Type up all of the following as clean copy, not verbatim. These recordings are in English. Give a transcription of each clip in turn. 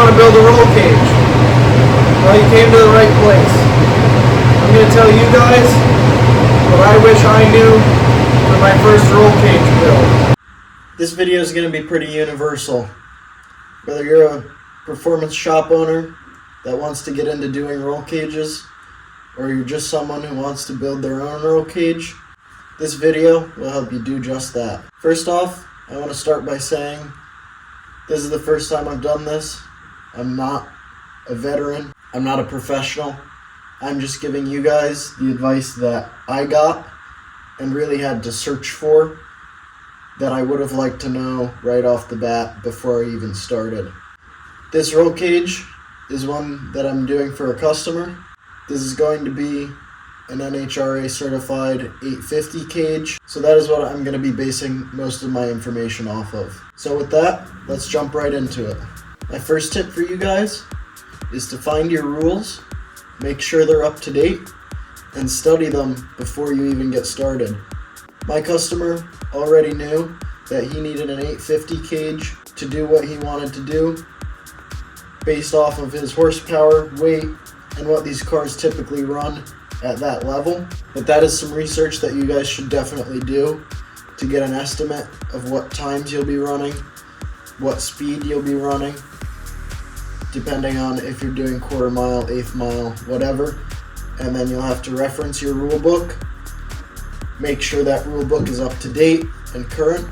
want to build a roll cage? Well, you came to the right place. I'm going to tell you guys what I wish I knew for my first roll cage build. This video is going to be pretty universal. Whether you're a performance shop owner that wants to get into doing roll cages, or you're just someone who wants to build their own roll cage, this video will help you do just that. First off, I want to start by saying this is the first time I've done this. I'm not a veteran. I'm not a professional. I'm just giving you guys the advice that I got and really had to search for, that I would have liked to know right off the bat before I even started. This roll cage is one that I'm doing for a customer. This is going to be an NHRA certified 850 cage, so that is what I'm going to be basing most of my information off of. So with that, let's jump right into it. My first tip for you guys is to find your rules, make sure they're up to date, and study them before you even get started. My customer already knew that he needed an 850 cage to do what he wanted to do based off of his horsepower, weight, and what these cars typically run at that level. But that is some research that you guys should definitely do to get an estimate of what times you'll be running, what speed you'll be running, depending on if you're doing quarter mile, eighth mile, whatever. And then you'll have to reference your rule book, make sure that rule book is up to date and current,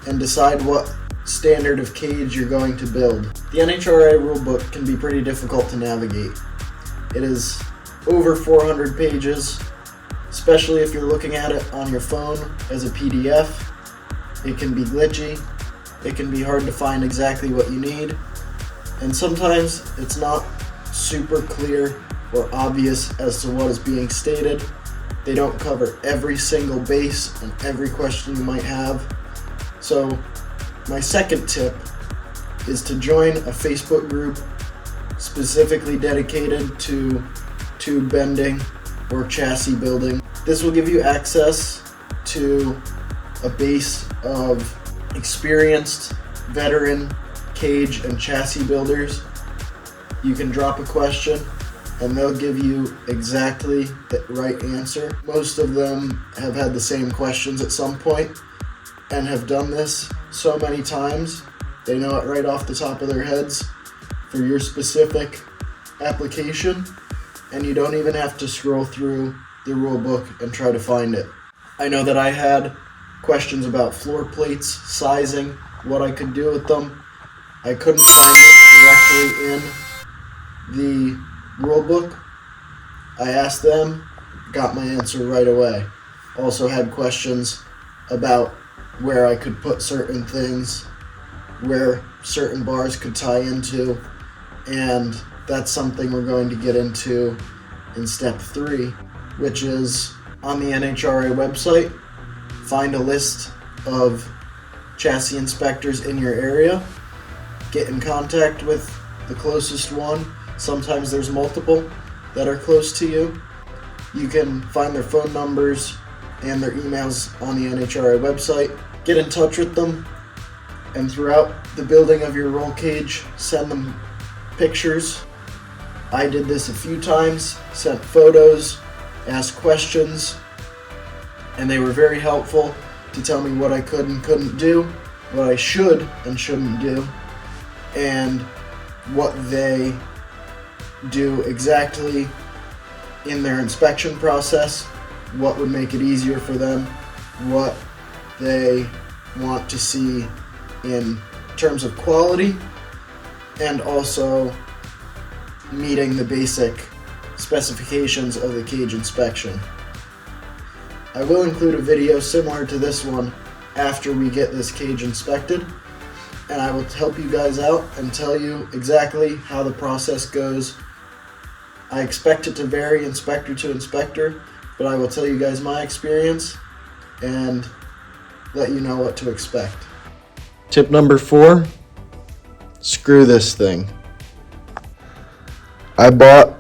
and decide what standard of cage you're going to build. The NHRA rulebook can be pretty difficult to navigate. It is over 400 pages, especially if you're looking at it on your phone as a PDF. It can be glitchy, it can be hard to find exactly what you need, and sometimes it's not super clear or obvious as to what is being stated. They don't cover every single base and every question you might have. So my second tip is to join a Facebook group specifically dedicated to tube bending or chassis building. This will give you access to a base of experienced veteran cage and chassis builders. You can drop a question and they'll give you exactly the right answer. Most of them have had the same questions at some point and have done this so many times, they know it right off the top of their heads for your specific application, and you don't even have to scroll through the rule book and try to find it. I know that I had questions about floor plates, sizing, what I could do with them. I couldn't find it directly in the rule book. I asked them, got my answer right away. Also had questions about where I could put certain things, where certain bars could tie into, and that's something we're going to get into in step 3, which is on the NHRA website, find a list of chassis inspectors in your area, get in contact with the closest one. Sometimes there's multiple that are close to you. You can find their phone numbers and their emails on the NHRA website. Get in touch with them, and throughout the building of your roll cage, send them pictures. I did this a few times, sent photos, asked questions, and they were very helpful to tell me what I could and couldn't do, what I should and shouldn't do, and what they do exactly in their inspection process, what would make it easier for them, what they want to see in terms of quality, and also meeting the basic specifications of the cage inspection. I will include a video similar to this one after we get this cage inspected, and I will help you guys out and tell you exactly how the process goes. I expect it to vary inspector to inspector, but I will tell you guys my experience and let you know what to expect. Tip number 4, screw this thing. I bought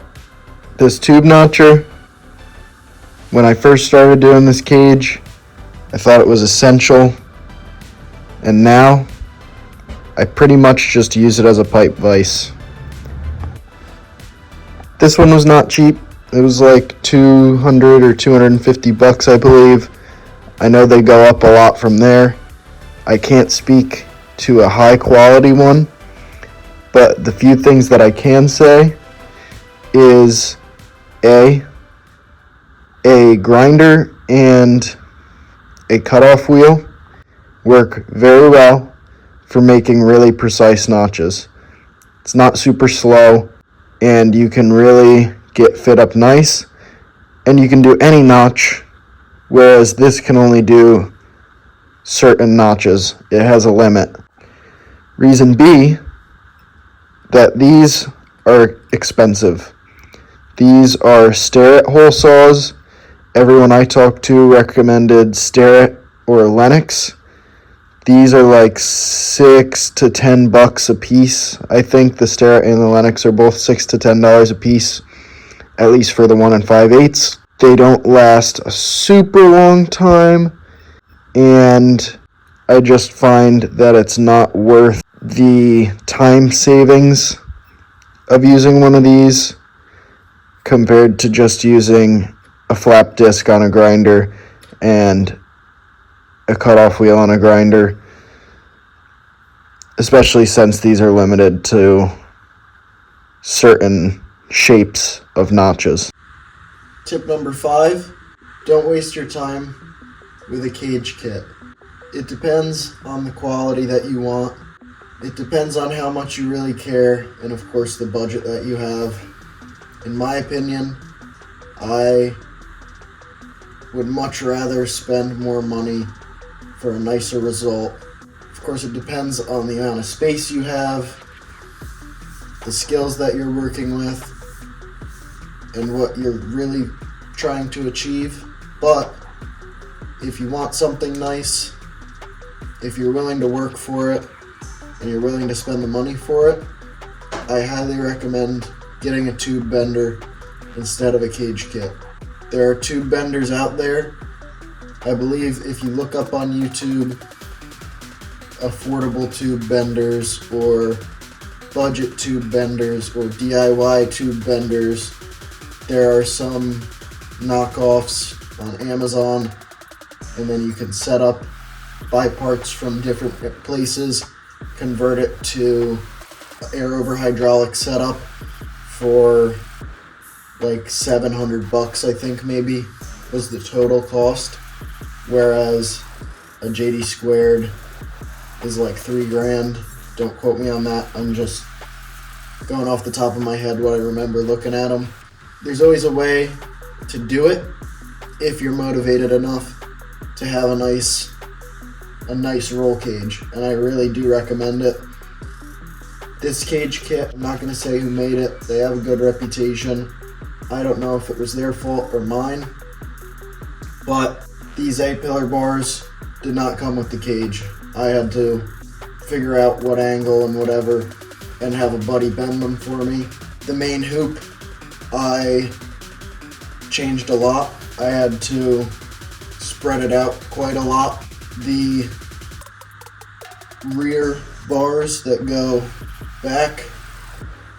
this tube notcher when I first started doing this cage. I thought it was essential, and now I pretty much just use it as a pipe vise. This one was not cheap. It was like 200 or 250 bucks, I believe. I know they go up a lot from there. I can't speak to a high quality one, but the few things that I can say is a grinder and a cutoff wheel work very well for making really precise notches. It's not super slow, and you can really get fit up nice, and you can do any notch, whereas this can only do certain notches. It has a limit. Reason B, that these are expensive. These are Starrett hole saws. Everyone I talked to recommended Starrett or Lennox. These are like $6 to $10 a piece. I think the Starrett and the Lennox are both $6 to $10 a piece, at least for the 1 5/8. They don't last a super long time, and I just find that it's not worth the time savings of using one of these compared to just using a flap disc on a grinder and a cutoff wheel on a grinder, especially since these are limited to certain shapes of notches. Tip number 5, don't waste your time with a cage kit. It depends on the quality that you want. It depends on how much you really care, and of course the budget that you have. In my opinion, I would much rather spend more money for a nicer result. Of course, it depends on the amount of space you have, the skills that you're working with, and what you're really trying to achieve. But if you want something nice, if you're willing to work for it, and you're willing to spend the money for it, I highly recommend getting a tube bender instead of a cage kit. There are tube benders out there. I believe if you look up on YouTube, affordable tube benders or budget tube benders or DIY tube benders, there are some knockoffs on Amazon, and then you can set up, buy parts from different places, convert it to air over hydraulic setup for like $700, I think maybe was the total cost, whereas a JD squared is like $3,000. Don't quote me on that. I'm just going off the top of my head what I remember looking at them. There's always a way to do it if you're motivated enough to have a nice roll cage, and I really do recommend it. This cage kit, I'm not going to say who made it. They have a good reputation. I don't know if it was their fault or mine, but these A-pillar bars did not come with the cage. I had to figure out what angle and whatever and have a buddy bend them for me. The main hoop, I changed a lot. I had to spread it out quite a lot. The rear bars that go back,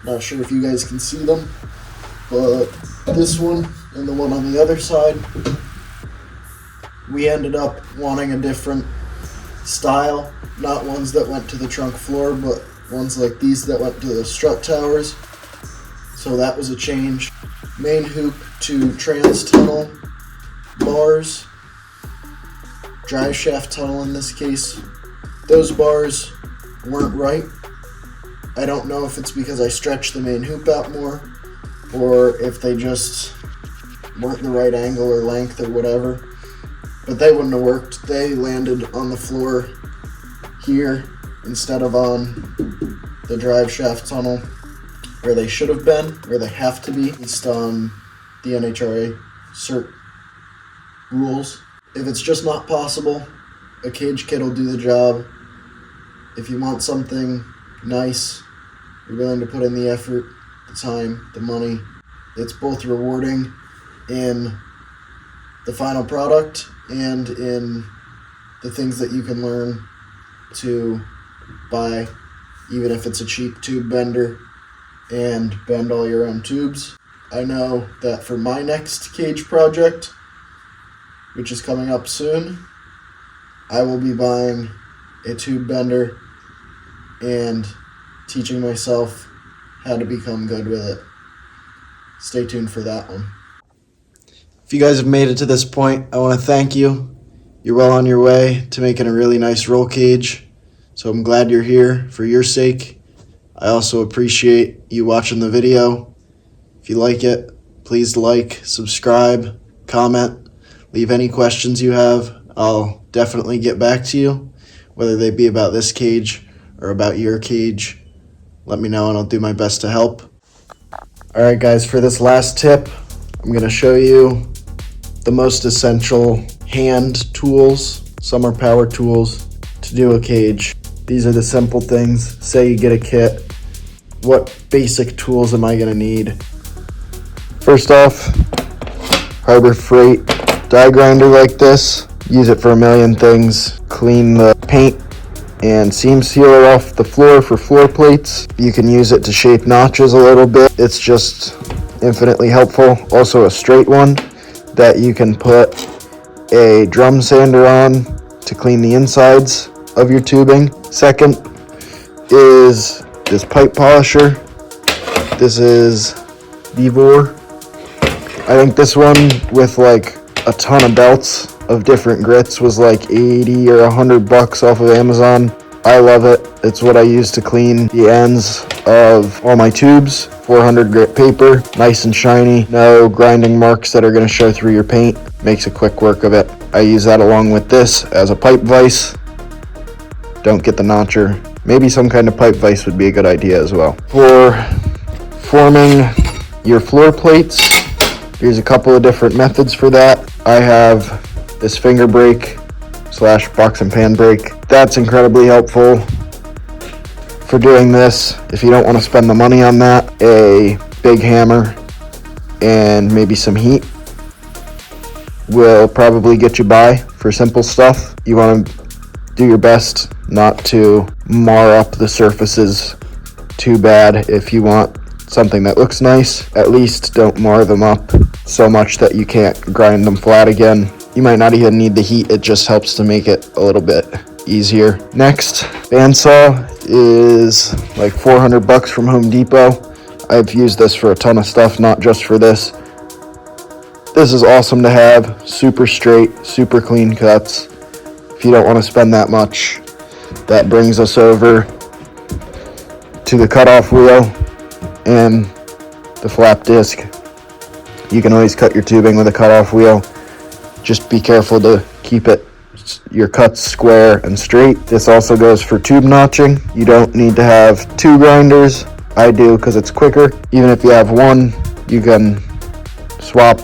not sure if you guys can see them, but this one and the one on the other side, we ended up wanting a different style, not ones that went to the trunk floor, but ones like these that went to the strut towers. So that was a change. Main hoop to trans tunnel bars, drive shaft tunnel in this case. Those bars weren't right. I don't know if it's because I stretched the main hoop out more, or if they just weren't the right angle or length or whatever, but they wouldn't have worked. They landed on the floor here instead of on the drive shaft tunnel where they should have been, where they have to be based on the NHRA cert rules. If it's just not possible, a cage kit will do the job. If you want something nice, you're willing to put in the effort, the time, the money, it's both rewarding in the final product and in the things that you can learn to buy even if it's a cheap tube bender, and bend all your own tubes. I know that for my next cage project, which is coming up soon, I will be buying a tube bender and teaching myself how to become good with it. Stay tuned for that one. If you guys have made it to this point, I want to thank you. You're well on your way to making a really nice roll cage, so I'm glad you're here for your sake. I also appreciate you watching the video. If you like it, please like, subscribe, comment, leave any questions you have. I'll definitely get back to you, whether they be about this cage or about your cage. Let me know and I'll do my best to help. Alright guys, for this last tip, I'm going to show you the most essential hand tools. Some are power tools to do a cage. These are the simple things. Say you get a kit. What basic tools am I going to need? First off, Harbor Freight die grinder like this. Use it for a million things. Clean the paint and seam sealer off the floor for floor plates. You can use it to shape notches a little bit. It's just infinitely helpful. Also a straight one that you can put a drum sander on to clean the insides of your tubing. Second is this pipe polisher. This is Vivor. I think this one with like a ton of belts of different grits was like 80 or $100 off of Amazon. I love it. It's what I use to clean the ends of all my tubes. 400 grit paper, nice and shiny. No grinding marks that are going to show through your paint. Makes a quick work of it. I use that along with this as a pipe vise. Don't get the notcher. Maybe some kind of pipe vise would be a good idea as well. For forming your floor plates, here's a couple of different methods for that. I have this finger brake / box and pan brake. That's incredibly helpful for doing this. If you don't want to spend the money on that, a big hammer and maybe some heat will probably get you by for simple stuff. You want to do your best not to mar up the surfaces too bad. If you want something that looks nice, at least don't mar them up so much that you can't grind them flat again. You might not even need the heat, it just helps to make it a little bit easier. Next, bandsaw is like $400 from Home Depot. I've used this for a ton of stuff, not just for this. This is awesome to have, super straight, super clean cuts. If you don't want to spend that much, that brings us over to the cutoff wheel and the flap disc. You can always cut your tubing with a cutoff wheel. Just be careful to keep your cuts square and straight. This also goes for tube notching. You don't need to have two grinders. I do because it's quicker. Even if you have one, you can swap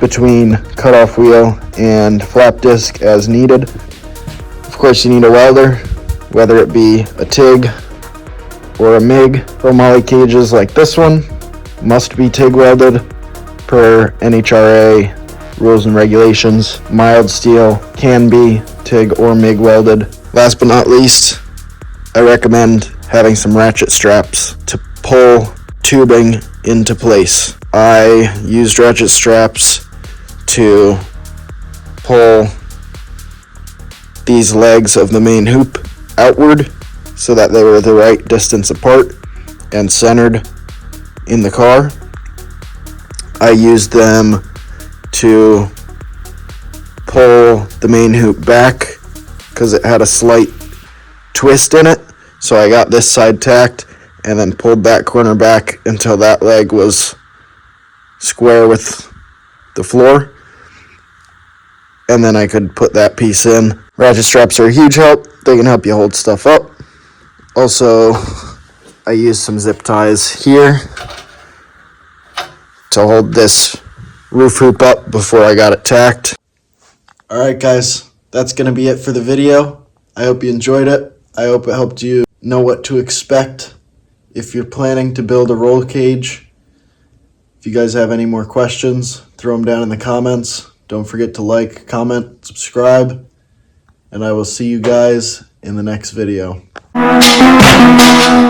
between cutoff wheel and flap disc as needed. Of course, you need a welder, whether it be a TIG or a MIG. Chromoly cages like this one must be TIG welded per NHRA rules and regulations. Mild steel can be TIG or MIG welded. Last but not least, I recommend having some ratchet straps to pull tubing into place. I used ratchet straps to pull these legs of the main hoop outward so that they were the right distance apart and centered in the car. I used them to pull the main hoop back because it had a slight twist in it. So I got this side tacked and then pulled that corner back until that leg was square with the floor. And then I could put that piece in. Ratchet straps are a huge help. They can help you hold stuff up. Also, I used some zip ties here to hold this roof hoop up before I got it tacked. Alright guys, that's going to be it for the video. I hope you enjoyed it. I hope it helped you know what to expect if you're planning to build a roll cage. If you guys have any more questions, throw them down in the comments. Don't forget to like, comment, subscribe, and I will see you guys in the next video. Bye.